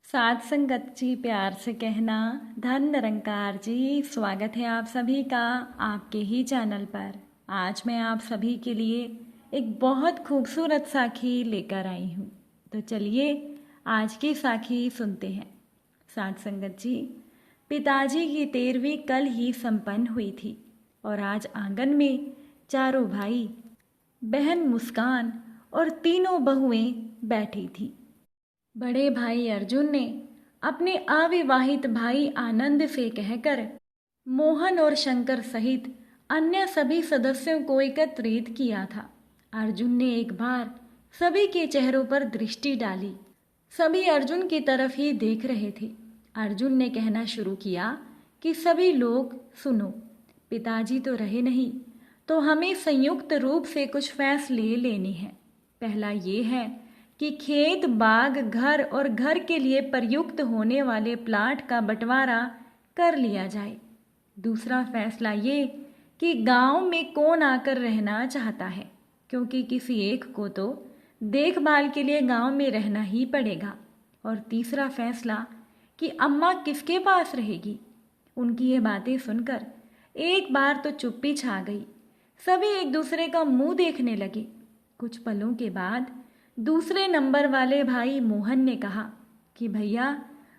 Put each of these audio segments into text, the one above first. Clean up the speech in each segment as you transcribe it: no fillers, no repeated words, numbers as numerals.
साध संगत जी प्यार से कहना। धन निरंकार जी, स्वागत है आप सभी का आपके ही चैनल पर। आज मैं आप सभी के लिए एक बहुत खूबसूरत साखी लेकर आई हूँ। तो चलिए आज की साखी सुनते हैं। साध संगत जी, पिताजी की 13वीं कल ही संपन्न हुई थी और आज आंगन में चारों भाई, बहन मुस्कान और तीनों बहुएं बैठी थी। बड़े भाई अर्जुन ने अपने अविवाहित भाई आनंद से कहकर मोहन और शंकर सहित अन्य सभी सदस्यों को एकत्रित किया था। अर्जुन ने एक बार सभी के चेहरों पर दृष्टि डाली। सभी अर्जुन की तरफ ही देख रहे थे। अर्जुन ने कहना शुरू किया कि सभी लोग सुनो, पिताजी तो रहे नहीं, तो हमें संयुक्त रूप से कुछ फैसले लेने हैं। पहला ये है कि खेत, बाग, घर और घर के लिए प्रयुक्त होने वाले प्लाट का बंटवारा कर लिया जाए। दूसरा फैसला ये कि गांव में कौन आकर रहना चाहता है, क्योंकि किसी एक को तो देखभाल के लिए गांव में रहना ही पड़ेगा। और तीसरा फैसला कि अम्मा किसके पास रहेगी। उनकी ये बातें सुनकर एक बार तो चुप्पी छा गई। सभी एक दूसरे का मुंह देखने लगे। कुछ पलों के बाद दूसरे नंबर वाले भाई मोहन ने कहा कि भैया,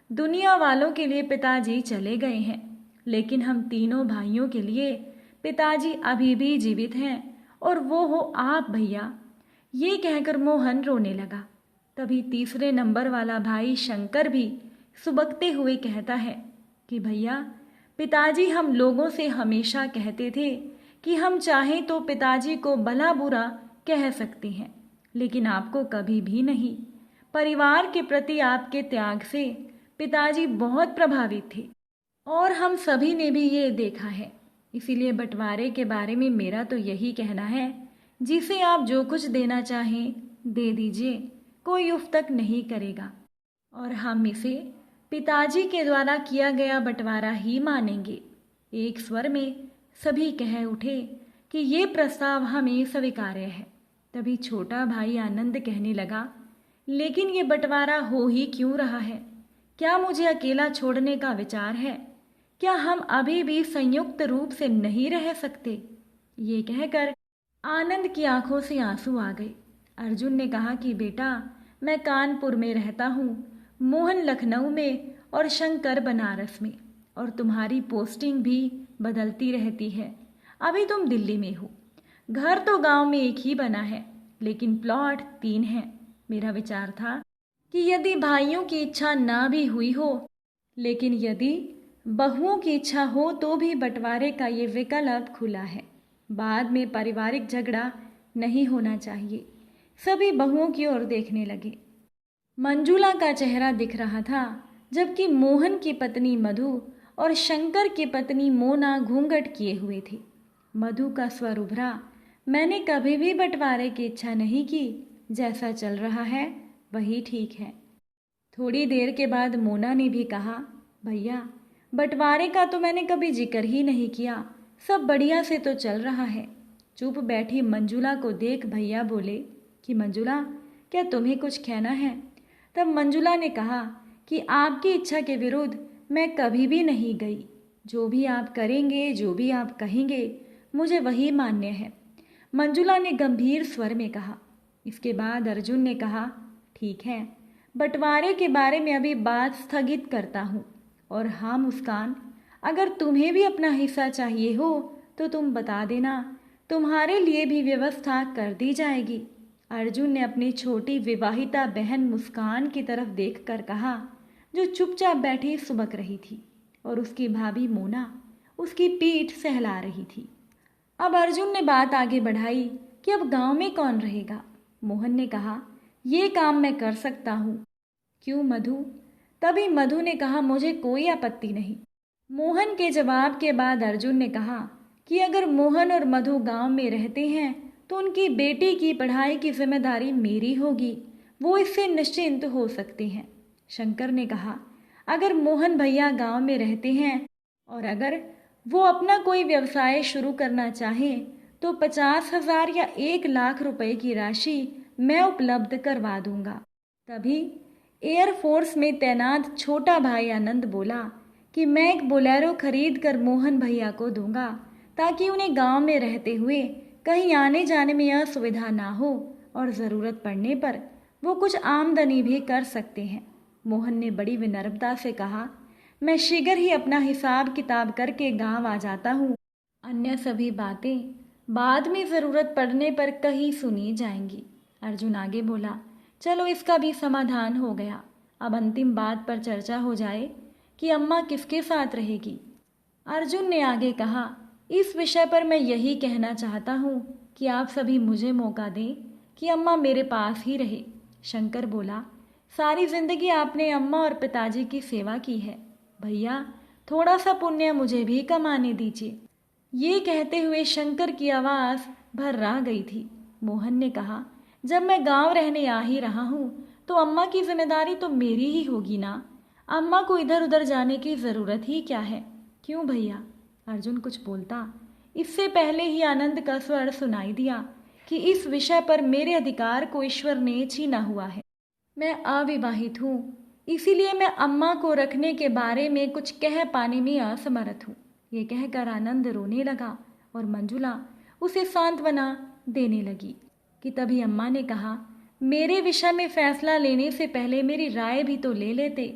दुनिया वालों के लिए पिताजी चले गए हैं, लेकिन हम तीनों भाइयों के लिए पिताजी अभी भी जीवित हैं, और वो हो आप भैया। ये कहकर मोहन रोने लगा। तभी तीसरे नंबर वाला भाई शंकर भी सुबकते हुए कहता है कि भैया, पिताजी हम लोगों से हमेशा कहते थे कि हम चाहें तो पिताजी को भला बुरा कह सकते हैं, लेकिन आपको कभी भी नहीं। परिवार के प्रति आपके त्याग से पिताजी बहुत प्रभावित थे और हम सभी ने भी ये देखा है। इसीलिए बंटवारे के बारे में मेरा तो यही कहना है, जिसे आप जो कुछ देना चाहें दे दीजिए, कोई उफ तक नहीं करेगा, और हम इसे पिताजी के द्वारा किया गया बंटवारा ही मानेंगे। एक स्वर में सभी कह उठे कि ये प्रस्ताव हमें स्वीकार्य है। तभी छोटा भाई आनंद कहने लगा, लेकिन ये बंटवारा हो ही क्यों रहा है? क्या मुझे अकेला छोड़ने का विचार है? क्या हम अभी भी संयुक्त रूप से नहीं रह सकते? ये कहकर आनंद की आंखों से आंसू आ गए। अर्जुन ने कहा कि बेटा, मैं कानपुर में रहता हूँ, मोहन लखनऊ में और शंकर बनारस में, और तुम्हारी पोस्टिंग भी बदलती रहती है। अभी तुम दिल्ली में हो। घर तो गांव में एक ही बना है, लेकिन प्लॉट 3 हैं। मेरा विचार था कि यदि भाइयों की इच्छा ना भी हुई हो, लेकिन यदि बहुओं की इच्छा हो तो भी बंटवारे का ये विकल्प खुला है। बाद में पारिवारिक झगड़ा नहीं होना चाहिए। सभी बहुओं की ओर देखने लगे। मंजुला का चेहरा दिख रहा था, जबकि मोहन की पत्नी मधु और शंकर की पत्नी मोना घूंघट किए हुए थी। मधु का स्वर उभरा, मैंने कभी भी बंटवारे की इच्छा नहीं की। जैसा चल रहा है वही ठीक है। थोड़ी देर के बाद मोना ने भी कहा, भैया, बंटवारे का तो मैंने कभी जिक्र ही नहीं किया, सब बढ़िया से तो चल रहा है। चुप बैठी मंजुला को देख भैया बोले कि मंजुला, क्या तुम्हें कुछ कहना है? तब मंजुला ने कहा कि आपकी इच्छा के विरुद्ध मैं कभी भी नहीं गई। जो भी आप करेंगे, जो भी आप कहेंगे, मुझे वही मान्य है, मंजुला ने गंभीर स्वर में कहा। इसके बाद अर्जुन ने कहा, ठीक है, बंटवारे के बारे में अभी बात स्थगित करता हूँ। और हाँ मुस्कान, अगर तुम्हें भी अपना हिस्सा चाहिए हो तो तुम बता देना, तुम्हारे लिए भी व्यवस्था कर दी जाएगी। अर्जुन ने अपनी छोटी विवाहिता बहन मुस्कान की तरफ देखकर कहा, जो चुपचाप बैठी सुबक रही थी, और उसकी भाभी मोना उसकी पीठ सहला रही थी। अब अर्जुन ने बात आगे बढ़ाई कि अब गांव में कौन रहेगा। मोहन ने कहा, ये काम मैं कर सकता हूँ। क्यों मधु? तभी मधु ने कहा, मुझे कोई आपत्ति नहीं। मोहन के जवाब के बाद अर्जुन ने कहा कि अगर मोहन और मधु गांव में रहते हैं तो उनकी बेटी की पढ़ाई की जिम्मेदारी मेरी होगी, वो इससे निश्चिंत हो सकते हैं। शंकर ने कहा, अगर मोहन भैया गांव में रहते हैं और अगर वो अपना कोई व्यवसाय शुरू करना चाहें तो 50,000 या 1 लाख रुपए की राशि मैं उपलब्ध करवा दूंगा। तभी एयरफोर्स में तैनात छोटा भाई आनंद बोला कि मैं एक बोलेरो खरीद कर मोहन भैया को दूंगा ताकि उन्हें गांव में रहते हुए कहीं आने जाने में असुविधा ना हो और ज़रूरत पड़ने पर वो कुछ आमदनी भी कर सकते हैं। मोहन ने बड़ी विनम्रता से कहा, मैं शीघ्र ही अपना हिसाब किताब करके गांव आ जाता हूँ। अन्य सभी बातें बाद में ज़रूरत पड़ने पर कहीं सुनी जाएंगी। अर्जुन आगे बोला, चलो इसका भी समाधान हो गया। अब अंतिम बात पर चर्चा हो जाए कि अम्मा किसके साथ रहेगी। अर्जुन ने आगे कहा, इस विषय पर मैं यही कहना चाहता हूँ कि आप सभी मुझे मौका दें कि अम्मा मेरे पास ही रहे। शंकर बोला, सारी जिंदगी आपने अम्मा और पिताजी की सेवा की है, भैया थोड़ा सा पुण्य मुझे भी कमाने दीजिए। ये कहते हुए शंकर की आवाज़ भर्रा गई थी। मोहन ने कहा, जब मैं गांव रहने आ ही रहा हूँ तो अम्मा की जिम्मेदारी तो मेरी ही होगी ना। अम्मा को इधर उधर जाने की ज़रूरत ही क्या है। क्यों भैया? अर्जुन कुछ बोलता, इससे पहले ही आनंद का स्वर सुनाई दिया कि इस विषय पर मेरे अधिकार को ईश्वर ने छीना हुआ है। मैं अविवाहित हूँ, इसीलिए मैं अम्मा को रखने के बारे में कुछ कह पाने में असमर्थ हूँ। ये कहकर आनंद रोने लगा और मंजुला उसे सांत्वना देने लगी कि तभी अम्मा ने कहा, मेरे विषय में फैसला लेने से पहले मेरी राय भी तो ले लेते।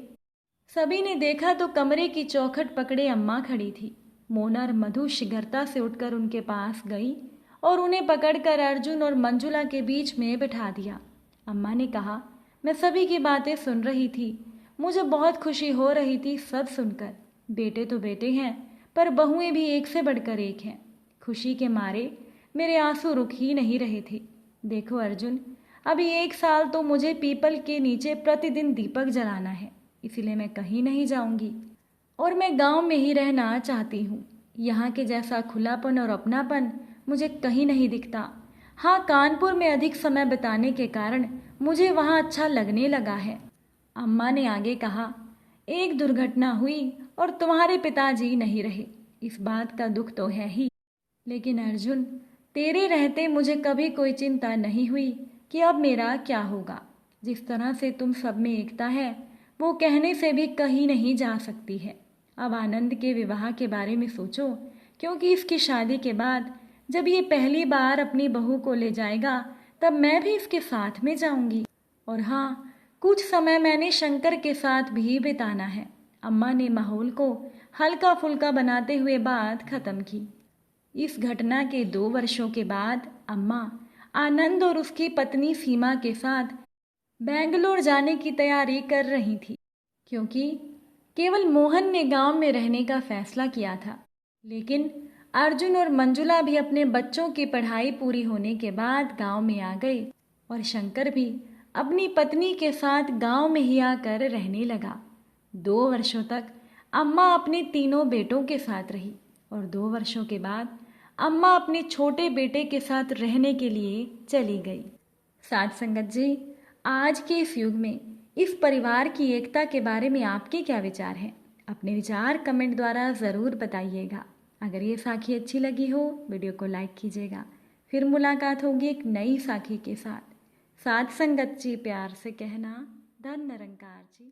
सभी ने देखा तो कमरे की चौखट पकड़े अम्मा खड़ी थी। मोना और मधु शीघ्रता से उठकर उनके पास गई और उन्हें पकड़कर अर्जुन और मंजुला के बीच में बिठा दिया। अम्मा ने कहा, मैं सभी की बातें सुन रही थी, मुझे बहुत खुशी हो रही थी सब सुनकर। बेटे तो बेटे हैं पर बहुएं भी एक से बढ़कर एक हैं। खुशी के मारे मेरे आंसू रुक ही नहीं रहे थे। देखो अर्जुन, अभी 1 साल तो मुझे पीपल के नीचे प्रतिदिन दीपक जलाना है, इसीलिए मैं कहीं नहीं जाऊंगी और मैं गांव में ही रहना चाहती हूँ। यहाँ के जैसा खुलापन और अपनापन मुझे कहीं नहीं दिखता। हाँ, कानपुर में अधिक समय बिताने के कारण मुझे वहाँ अच्छा लगने लगा है। अम्मा ने आगे कहा, एक दुर्घटना हुई और तुम्हारे पिताजी नहीं रहे, इस बात का दुख तो है ही, लेकिन अर्जुन तेरे रहते मुझे कभी कोई चिंता नहीं हुई कि अब मेरा क्या होगा। जिस तरह से तुम सब में एकता है वो कहने से भी कहीं नहीं जा सकती है। अब आनंद के विवाह के बारे में सोचो, क्योंकि इसकी शादी के बाद जब ये पहली बार अपनी बहू को ले जाएगा तब मैं भी इसके साथ में जाऊंगी। और हाँ, कुछ समय मैंने शंकर के साथ भी बिताना है। अम्मा ने माहौल को हल्का फुल्का बनाते हुए बात खत्म की। इस घटना के 2 वर्षों के बाद अम्मा आनंद और उसकी पत्नी सीमा के साथ बेंगलोर जाने की तैयारी कर रही थी, क्योंकि केवल मोहन ने गांव में रहने का फैसला किया था। लेकिन अर्जुन और मंजुला भी अपने बच्चों की पढ़ाई पूरी होने के बाद गांव में आ गए और शंकर भी अपनी पत्नी के साथ गांव में ही आकर रहने लगा। 2 वर्षों तक अम्मा अपने तीनों बेटों के साथ रही और 2 वर्षों के बाद अम्मा अपने छोटे बेटे के साथ रहने के लिए चली गई। साथ संगत जी, आज के इस युग में इस परिवार की एकता के बारे में आपके क्या विचार हैं? अपने विचार कमेंट द्वारा ज़रूर बताइएगा। अगर ये साखी अच्छी लगी हो वीडियो को लाइक कीजिएगा। फिर मुलाकात होगी एक नई साखी के साथ। साथ संगत जी प्यार से कहना, धन निरंकार जी।